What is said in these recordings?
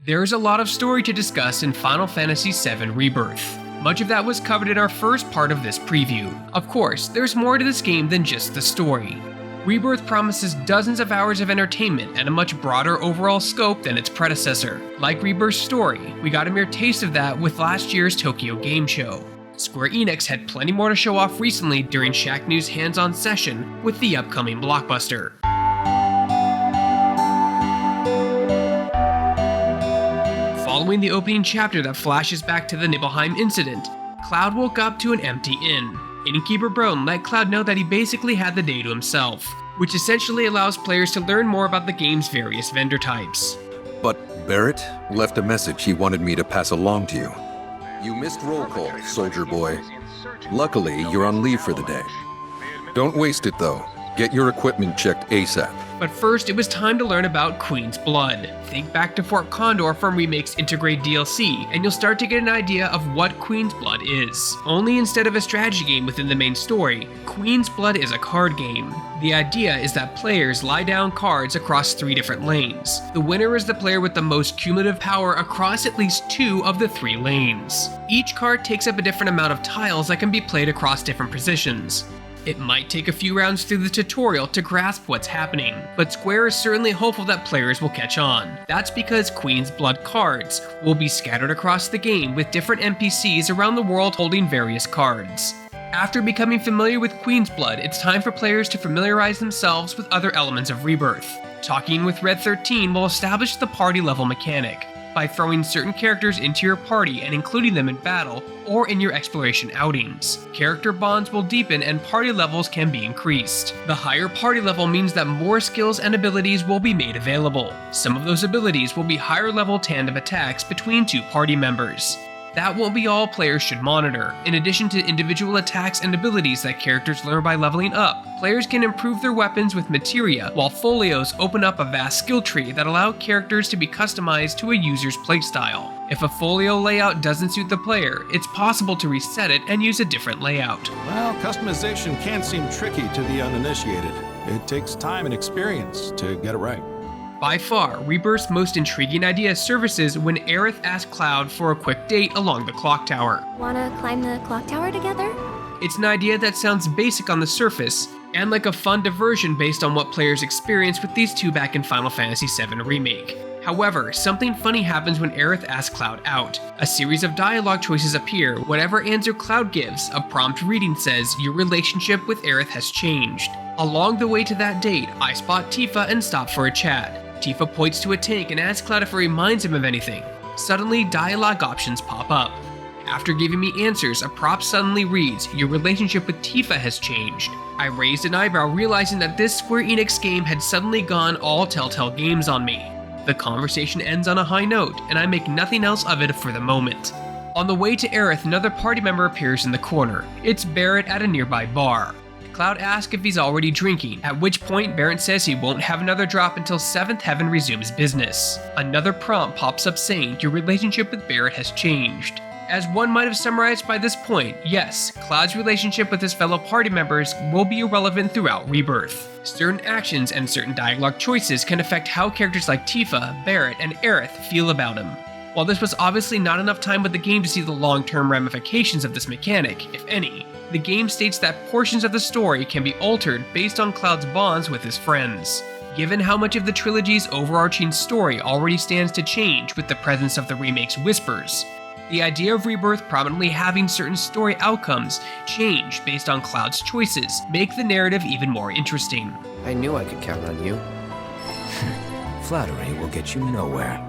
There is a lot of story to discuss in Final Fantasy VII Rebirth. Much of that was covered in our first part of this preview. Of course, there's more to this game than just the story. Rebirth promises dozens of hours of entertainment and a much broader overall scope than its predecessor. Like Rebirth's story, we got a mere taste of that with last year's Tokyo Game Show. Square Enix had plenty more to show off recently during Shacknews' hands-on session with the upcoming blockbuster. Following the opening chapter that flashes back to the Nibelheim Incident, Cloud woke up to an empty inn. Innkeeper Broden let Cloud know that he basically had the day to himself, which essentially allows players to learn more about the game's various vendor types. But Barrett left a message he wanted me to pass along to you. You missed roll call, soldier boy. Luckily, you're on leave for the day. Don't waste it though. Get your equipment checked ASAP. But first, it was time to learn about Queen's Blood. Think back to Fort Condor from Remake's Intergrade DLC, and you'll start to get an idea of what Queen's Blood is. Only instead of a strategy game within the main story, Queen's Blood is a card game. The idea is that players lie down cards across 3 different lanes. The winner is the player with the most cumulative power across at least 2 of the 3 lanes. Each card takes up a different amount of tiles that can be played across different positions. It might take a few rounds through the tutorial to grasp what's happening, but Square is certainly hopeful that players will catch on. That's because Queen's Blood cards will be scattered across the game with different NPCs around the world holding various cards. After becoming familiar with Queen's Blood, it's time for players to familiarize themselves with other elements of Rebirth. Talking with Red 13 will establish the party level mechanic by throwing certain characters into your party and including them in battle or in your exploration outings. Character bonds will deepen and party levels can be increased. The higher party level means that more skills and abilities will be made available. Some of those abilities will be higher level tandem attacks between 2 party members. That won't be all players should monitor. In addition to individual attacks and abilities that characters learn by leveling up, players can improve their weapons with materia, while folios open up a vast skill tree that allow characters to be customized to a user's playstyle. If a folio layout doesn't suit the player, it's possible to reset it and use a different layout. Well, customization can seem tricky to the uninitiated. It takes time and experience to get it right. By far, Rebirth's most intriguing idea surfaces when Aerith asks Cloud for a quick date along the clock tower. Wanna climb the clock tower together? It's an idea that sounds basic on the surface, and like a fun diversion based on what players experience with these 2 back in Final Fantasy VII Remake. However, something funny happens when Aerith asks Cloud out. A series of dialogue choices appear. Whatever answer Cloud gives, a prompt reading says your relationship with Aerith has changed. Along the way to that date, I spot Tifa and stop for a chat. Tifa points to a tank and asks Cloud if it reminds him of anything. Suddenly, dialogue options pop up. After giving me answers, a prompt suddenly reads, your relationship with Tifa has changed. I raised an eyebrow, realizing that this Square Enix game had suddenly gone all Telltale Games on me. The conversation ends on a high note, and I make nothing else of it for the moment. On the way to Aerith, another party member appears in the corner. It's Barrett at a nearby bar. Cloud asks if he's already drinking, at which point Barrett says he won't have another drop until 7th Heaven resumes business. Another prompt pops up saying your relationship with Barrett has changed. As one might have summarized by this point, yes, Cloud's relationship with his fellow party members will be irrelevant throughout Rebirth. Certain actions and certain dialogue choices can affect how characters like Tifa, Barrett, and Aerith feel about him. While this was obviously not enough time with the game to see the long-term ramifications of this mechanic, if any, the game states that portions of the story can be altered based on Cloud's bonds with his friends. Given how much of the trilogy's overarching story already stands to change with the presence of the remake's whispers, the idea of Rebirth prominently having certain story outcomes change based on Cloud's choices make the narrative even more interesting. I knew I could count on you. Flattery will get you nowhere.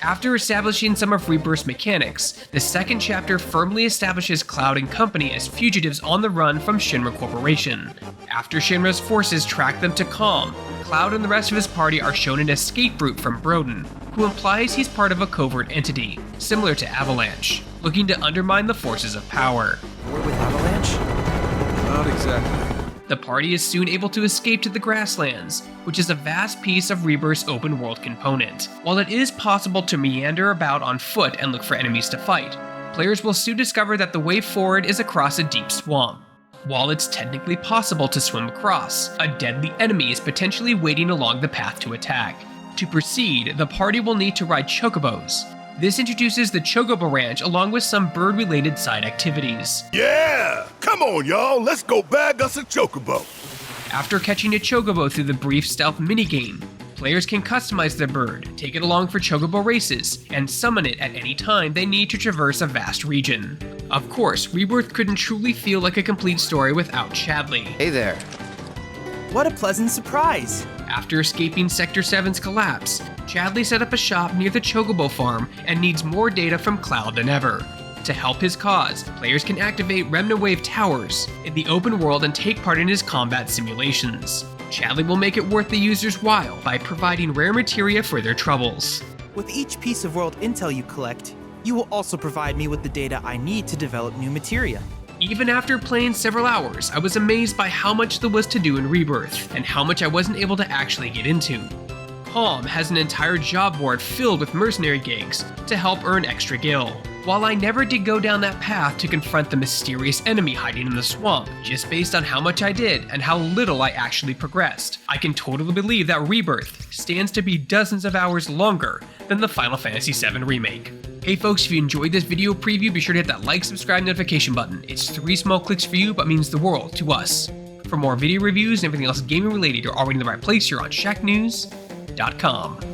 After establishing some of Rebirth's mechanics, the second chapter firmly establishes Cloud and company as fugitives on the run from Shinra Corporation. After Shinra's forces track them to Calm, Cloud and the rest of his party are shown an escape route from Broden, who implies he's part of a covert entity, similar to Avalanche, looking to undermine the forces of power. We're with Avalanche? Not exactly. The party is soon able to escape to the Grasslands, which is a vast piece of Rebirth's open world component. While it is possible to meander about on foot and look for enemies to fight, players will soon discover that the way forward is across a deep swamp. While it's technically possible to swim across, a deadly enemy is potentially waiting along the path to attack. To proceed, the party will need to ride chocobos. This introduces the Chocobo Ranch along with some bird-related side activities. Yeah! Come on, y'all, let's go bag us a chocobo. After catching a chocobo through the brief stealth minigame, players can customize their bird, take it along for chocobo races, and summon it at any time they need to traverse a vast region. Of course, Rebirth couldn't truly feel like a complete story without Chadley. Hey there. What a pleasant surprise! After escaping Sector 7's collapse, Chadley set up a shop near the Chocobo farm and needs more data from Cloud than ever. To help his cause, players can activate Remnant Wave towers in the open world and take part in his combat simulations. Chadley will make it worth the user's while by providing rare materia for their troubles. With each piece of world intel you collect, you will also provide me with the data I need to develop new materia. Even after playing several hours, I was amazed by how much there was to do in Rebirth, and how much I wasn't able to actually get into. Calm has an entire job board filled with mercenary gigs to help earn extra gil. While I never did go down that path to confront the mysterious enemy hiding in the swamp, just based on how much I did and how little I actually progressed, I can totally believe that Rebirth stands to be dozens of hours longer than the Final Fantasy VII Remake. Hey folks, if you enjoyed this video preview, be sure to hit that like, subscribe, notification button. It's 3 small clicks for you, but means the world to us. For more video reviews and everything else gaming related, you're already in the right place. You're on Shacknews.com.